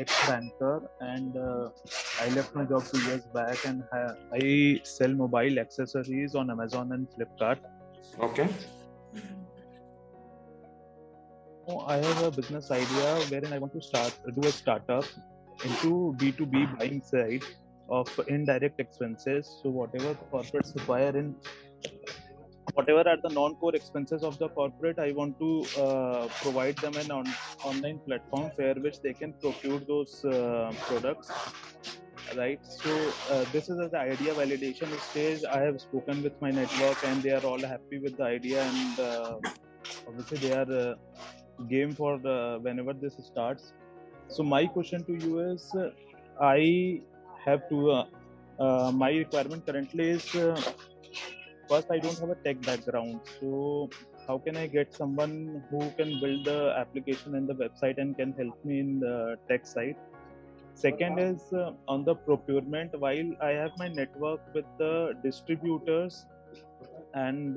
ex-banker, and I left my job 2 years back, and I sell mobile accessories on Amazon and Flipkart. Okay. I have a business idea wherein I want to do a startup into B2B buying side of indirect expenses. So whatever corporates require in whatever are the non-core expenses of the corporate, I want to provide them an online platform where which they can procure those products. Right. So this is at the idea validation stage. I have spoken with my network, and they are all happy with the idea, and obviously they are game for whenever this starts. So my question to you is, I have to my requirement currently is first, I don't have a tech background, so how can I get someone who can build the application and the website and can help me in the tech side? Second is on the procurement. While I have my network with the distributors, and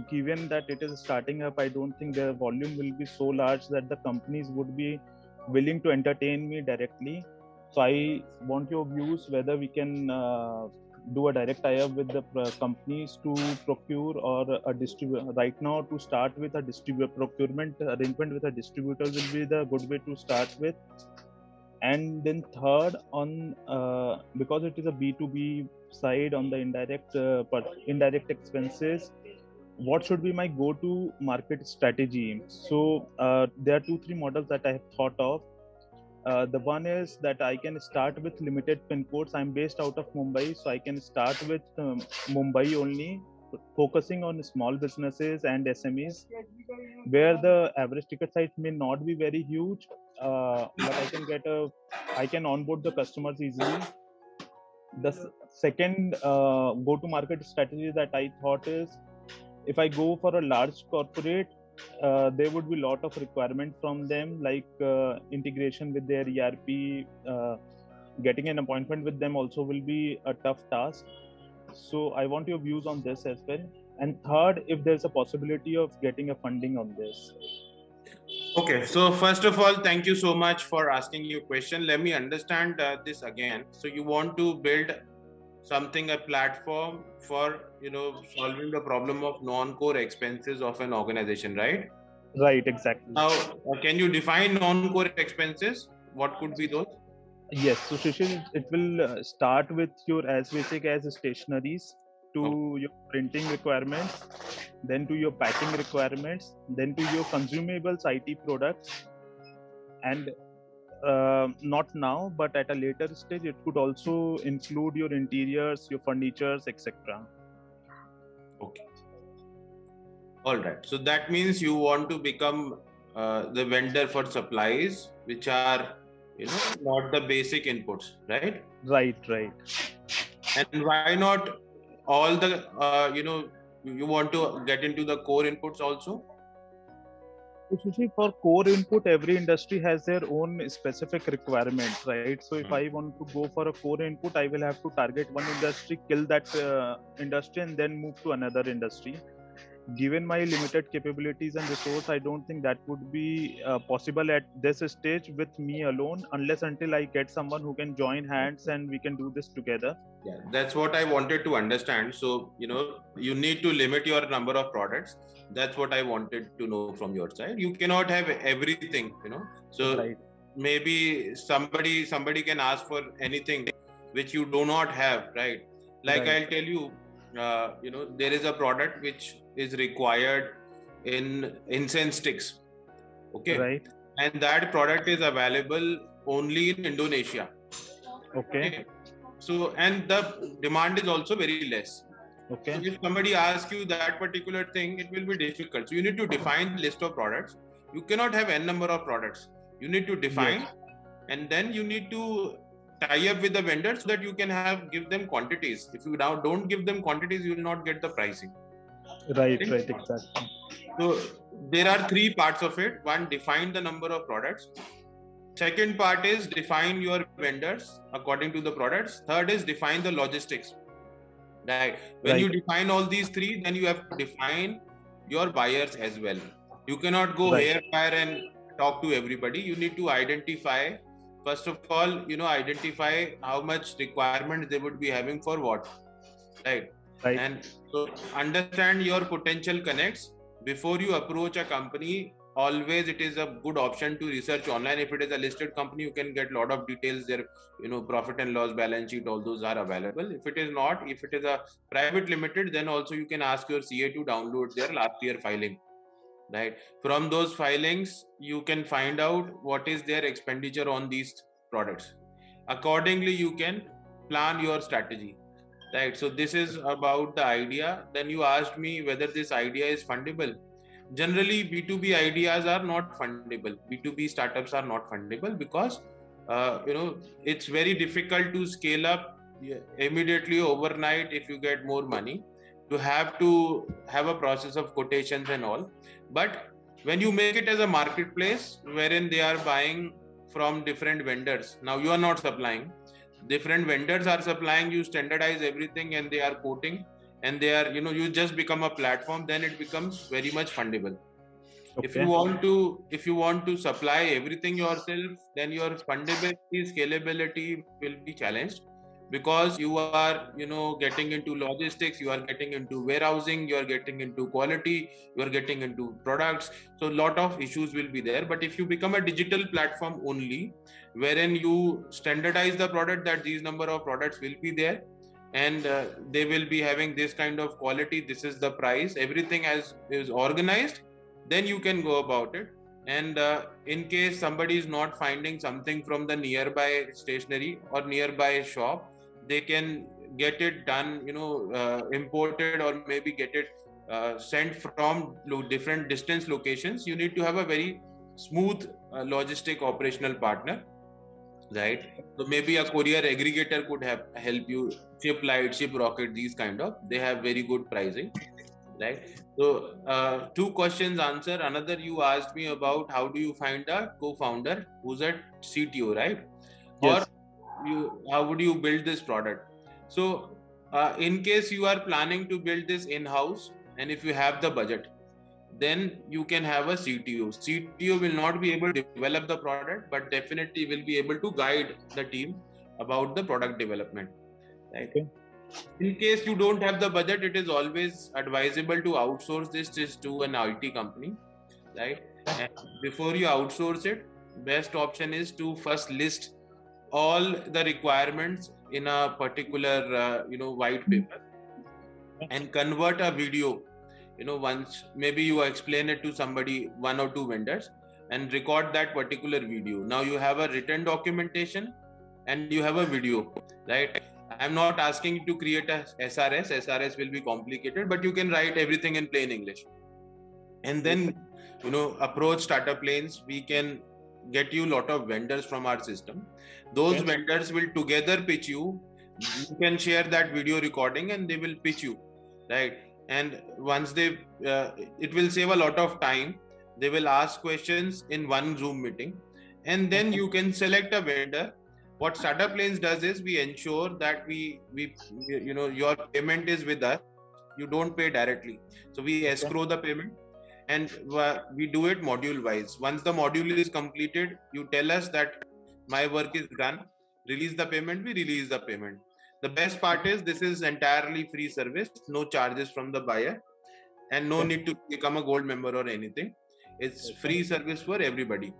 given that it is starting up, I don't think the volume will be so large that the companies would be willing to entertain me directly. So I want your views whether we can do a direct tie-up with the companies to procure, or a distributor. Right now, to start with, a procurement arrangement with a distributor will be the good way to start with. And then third, on because it is a B2B side on the indirect expenses, what should be my go-to market strategy? So there are 2-3 models that I have thought of. The one is that I can start with limited pin codes. I'm based out of Mumbai, so I can start with Mumbai only, focusing on small businesses and SMEs, where the average ticket size may not be very huge, but I can onboard the customers easily. The second go-to-market strategy that I thought is, if I go for a large corporate, there would be a lot of requirement from them, like integration with their ERP. Getting an appointment with them also will be a tough task. So I want your views on this as well. And third, if there's a possibility of getting a funding on this. Okay, so first of all, thank you so much for asking your question. Let me understand this again. So you want to build a platform for solving the problem of non-core expenses of an organization, right? Right, exactly. Now, can you define non-core expenses? What could be those? Yes, so Shishir, it will start with your as basic as stationaries, to your printing requirements, then to your packing requirements, then to your consumables, IT products, and not now, but at a later stage, it could also include your interiors, your furnitures, etc. Okay. All right. So that means you want to become the vendor for supplies, which are not the basic inputs, right? Right. And why not all the you want to get into the core inputs also? So for core input, every industry has their own specific requirements, right? So if I want to go for a core input, I will have to target one industry, kill that industry, and then move to another industry. Given my limited capabilities and resource, I don't think that would be possible at this stage with me alone, unless until I get someone who can join hands and we can do this together. Yeah, that's what I wanted to understand. So, you need to limit your number of products. That's what I wanted to know from your side. You cannot have everything, So right. Maybe somebody can ask for anything which you do not have, right? Like right. I'll tell you, there is a product which is required in incense sticks. Okay. Right. And that product is available only in Indonesia. Okay. So, and the demand is also very less. Okay. So if somebody asks you that particular thing, it will be difficult. So you need to define the list of products. You cannot have n number of products. You need to define, yes. And then you need to tie up with the vendors so that you can give them quantities. If you now don't give them quantities, you will not get the pricing. Right, exactly. So there are 3 parts of it. One, define the number of products. Second part is define your vendors according to the products. Third is define the logistics. Right. When you define all these 3, then you have to define your buyers as well. You cannot go haywire and talk to everybody. You need to identify first of all, identify how much requirement they would be having for what, right? And so understand your potential connects before you approach a company. Always it is a good option to research online. If it is a listed company, you can get a lot of details there, profit and loss, balance sheet, all those are available. If it is not, if it is a private limited, then also you can ask your CA to download their last year filing, right? From those filings you can find out what is their expenditure on these products. Accordingly you can plan your strategy, right? So this is about the idea. Then you asked me whether this idea is fundable. Generally B2B ideas are not fundable. B2B startups are not fundable because it's very difficult to scale up immediately overnight. If you get more money, you have to have a process of quotations and all. But when you make it as a marketplace wherein they are buying from different vendors, now you are not supplying, different vendors are supplying, you standardize everything and they are quoting, and they are, you just become a platform, then it becomes very much fundable. If you want to supply everything yourself, then your fundability, scalability will be challenged, because you are getting into logistics, you are getting into warehousing, you are getting into quality, you are getting into products. So a lot of issues will be there. But if you become a digital platform only, wherein you standardize the product, that these number of products will be there, and they will be having this kind of quality, this is the price, everything is organized, then you can go about it. And in case somebody is not finding something from the nearby stationery or nearby shop, they can get it done, imported, or maybe get it sent from different distance locations. You need to have a very smooth logistic operational partner, right? So maybe a courier aggregator could help you. Shiplight, Shiprocket, these kind of, they have very good pricing, right? So 2 questions answer. Another, you asked me about how do you find a co-founder who's a CTO, right? Yes. Or how would you build this product? So in case you are planning to build this in-house, and if you have the budget, then you can have a CTO. CTO will not be able to develop the product, but definitely will be able to guide the team about the product development, right? Okay. In case you don't have the budget, it is always advisable to outsource this to an IT company, right? And before you outsource it, best option is to first list all the requirements in a particular white paper, and convert a video. Once maybe you explain it to somebody, 1 or 2 vendors, and record that particular video. Now you have a written documentation and you have a video, right? I'm not asking you to create a SRS will be complicated, but you can write everything in plain English, and then approach StartupLanes. We can get you a lot of vendors from our system. Those vendors will together pitch you. You can share that video recording and they will pitch you, right? And once they it will save a lot of time. They will ask questions in one Zoom meeting, and then you can select a vendor. What StartupLanes does is, we ensure that we your payment is with us. You don't pay directly, so we escrow the payment, and we do it module wise. Once the module is completed, you tell us that my work is done, release the payment, we release the payment. The best part is, this is entirely free service, no charges from the buyer, and no need to become a gold member or anything. It's free service for everybody,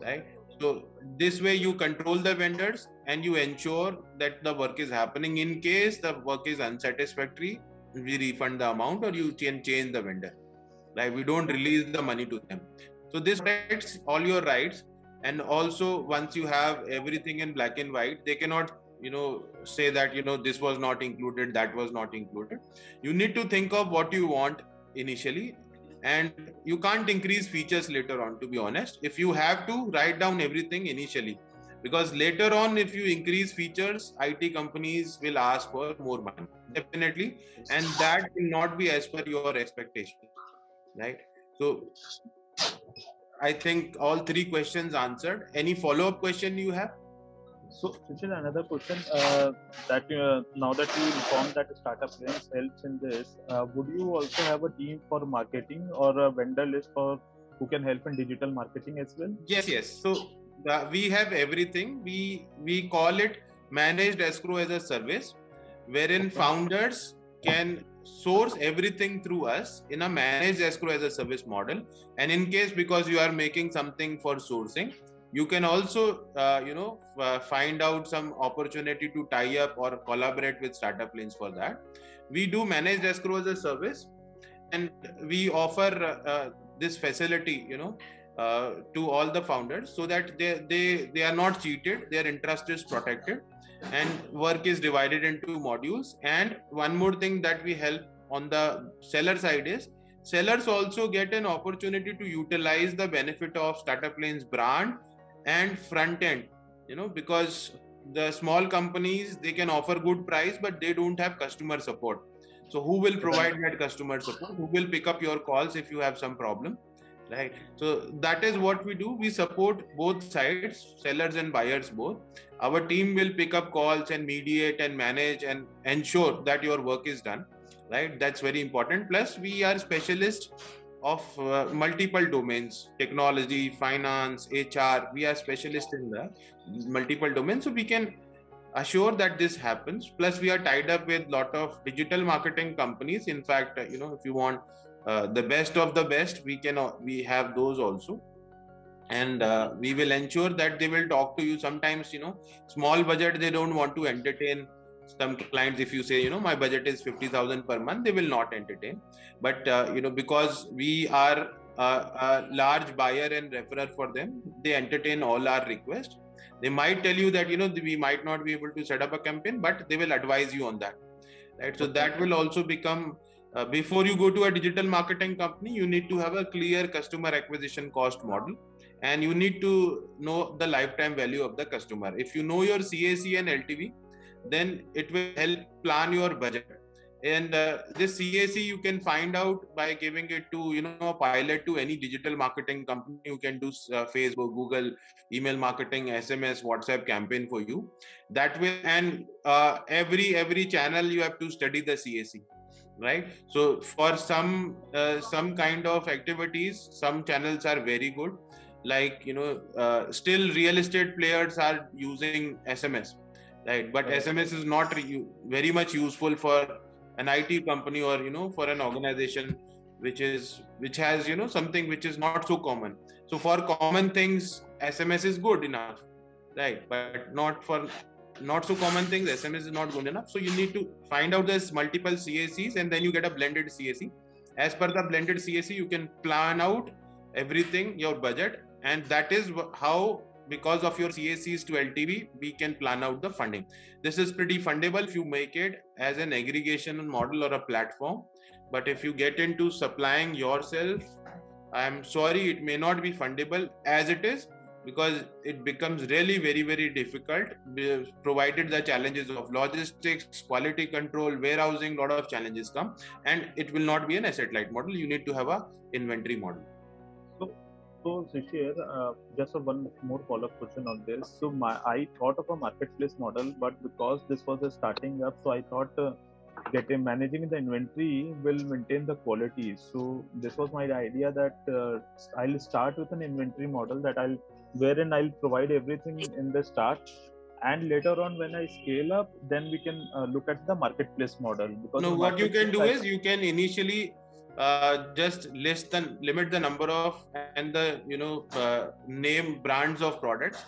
right? So this way you control the vendors and you ensure that the work is happening. In case the work is unsatisfactory, we refund the amount, or you can change the vendor, right? We don't release the money to them. So this protects all your rights. And also, once you have everything in black and white, they cannot say that this was not included, that was not included. You need to think of what you want initially, and you can't increase features later on, to be honest. If you have to, write down everything initially, because later on, if you increase features, IT companies will ask for more money, definitely, and that will not be as per your expectation, right? So I think all 3 questions answered. Any follow-up question you have? So, Shishir, another question, that now that you informed that StartupLanes helps in this, would you also have a team for marketing or a vendor list for who can help in digital marketing as well? Yes. So we have everything. We call it managed escrow as a service, wherein founders can source everything through us in a managed escrow as a service model. And in case, because you are making something for sourcing, you can also find out some opportunity to tie up or collaborate with StartupLanes for that. We do managed escrow as a service, and we offer this facility to all the founders, so that they are not cheated, their interest is protected, and work is divided into modules. And one more thing that we help on the seller side is sellers also get an opportunity to utilize the benefit of StartupLanes brand and front end, because the small companies, they can offer good price, but they don't have customer support. So who will provide that customer support? Who will pick up your calls if you have some problem? Right. So that is what we do. We support both sides, sellers and buyers both. Our team will pick up calls and mediate and manage and ensure that your work is done. Right. That's very important. Plus, we are specialists of multiple domains: technology, finance, HR. We are specialists in the multiple domains, so we can assure that this happens. Plus, we are tied up with a lot of digital marketing companies. In fact, if you want the best of the best, we have those also. And we will ensure that they will talk to you. Sometimes, small budget, they don't want to entertain. Some clients, if you say, my budget is 50,000 per month, they will not entertain. But, because we are a large buyer and referrer for them, they entertain all our requests. They might tell you that, we might not be able to set up a campaign, but they will advise you on that. Right. So that will also become, before you go to a digital marketing company, you need to have a clear customer acquisition cost model, and you need to know the lifetime value of the customer. If you know your CAC and LTV, then it will help plan your budget. And this CAC you can find out by giving it to a pilot to any digital marketing company. You can do Facebook, Google, email marketing, SMS, WhatsApp campaign for you. That will, and every channel you have to study the CAC. Right. So for some kind of activities, some channels are very good. Like still real estate players are using SMS. Right. But SMS is not very much useful for an IT company, or for an organization which has something which is not so common. So for common things, SMS is good enough. Right. But not for not so common things, SMS is not good enough. So you need to find out this multiple CACs, and then you get a blended CAC. As per the blended CAC, you can plan out everything, your budget, and that is how, because of your CACs to LTV, we can plan out the funding. This is pretty fundable if you make it as an aggregation model or a platform. But if you get into supplying yourself, I'm sorry, it may not be fundable as it is, because it becomes really very, very difficult, provided the challenges of logistics, quality control, warehousing, lot of challenges come, and it will not be an asset light model. You need to have a inventory model. So Shishir, just one more follow-up question on this. So I thought of a marketplace model, but because this was a starting up, so I thought managing the inventory will maintain the quality. So this was my idea, that I'll start with an inventory model wherein I'll provide everything in the start, and later on when I scale up, then we can look at the marketplace model. Because what you can do is, you can initially just limit the number of and the name brands of products,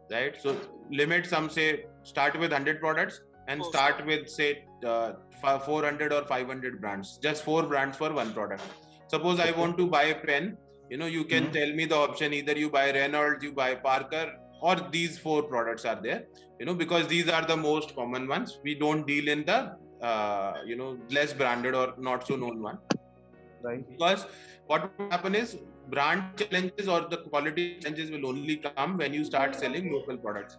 right? So limit some, say start with 100 products and start with say 400 or 500 brands, just 4 brands for one product. Suppose I want to buy a pen, you can tell me the option, either you buy Reynolds, you buy Parker, or these 4 products are there, because these are the most common ones. We don't deal in the less branded or not so known one. Right. Because what will happen is, brand challenges or the quality challenges will only come when you start selling local products.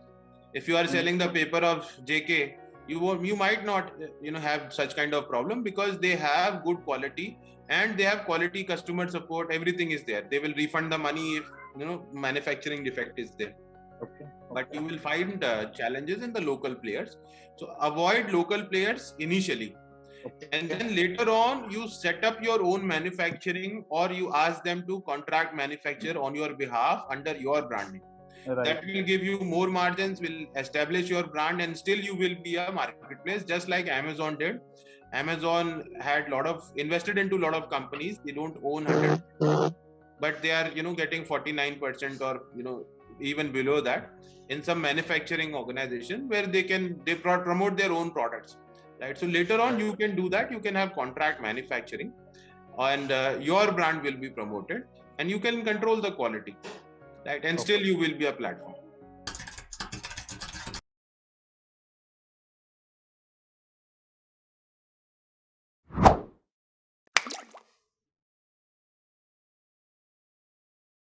If you are selling the paper of JK, you might not have such kind of problem, because they have good quality and they have quality customer support. Everything is there. They will refund the money if manufacturing defect is there. Okay. But you will find challenges in the local players. So avoid local players initially. Okay. And then later on, you set up your own manufacturing, or you ask them to contract manufacture on your behalf under your branding. That will give you more margins, will establish your brand, and still you will be a marketplace, just like Amazon did. Amazon had invested into a lot of companies. They don't own 100%, but they are, getting 49% or, even below that in some manufacturing organization where they promote their own products, right? So later on, you can do that. You can have contract manufacturing, and your brand will be promoted, and you can control the quality, right? And still you will be a platform.